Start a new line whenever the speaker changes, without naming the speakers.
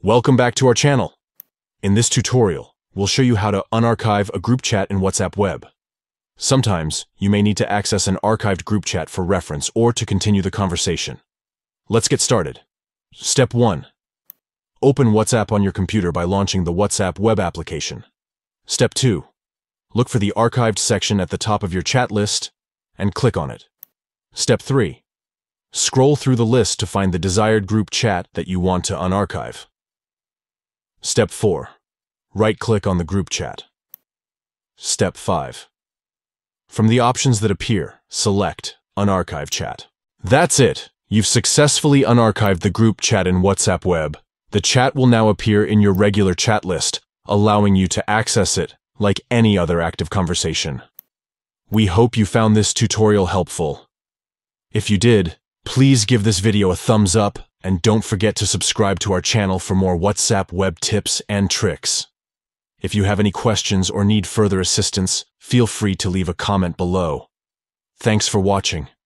Welcome back to our channel. In this tutorial, we'll show you how to unarchive a group chat in WhatsApp Web. Sometimes, you may need to access an archived group chat for reference or to continue the conversation. Let's get started. Step 1. Open WhatsApp on your computer by launching the WhatsApp web application. Step 2. Look for the archived section at the top of your chat list and click on it. Step 3. Scroll through the list to find the desired group chat that you want to unarchive. Step 4. Right-click on the group chat. Step 5. From the options that appear, select Unarchive Chat. That's it! You've successfully unarchived the group chat in WhatsApp Web. The chat will now appear in your regular chat list, allowing you to access it like any other active conversation. We hope you found this tutorial helpful. If you did, please give this video a thumbs up and don't forget to subscribe to our channel for more WhatsApp web tips and tricks. If you have any questions or need further assistance, feel free to leave a comment below. Thanks for watching.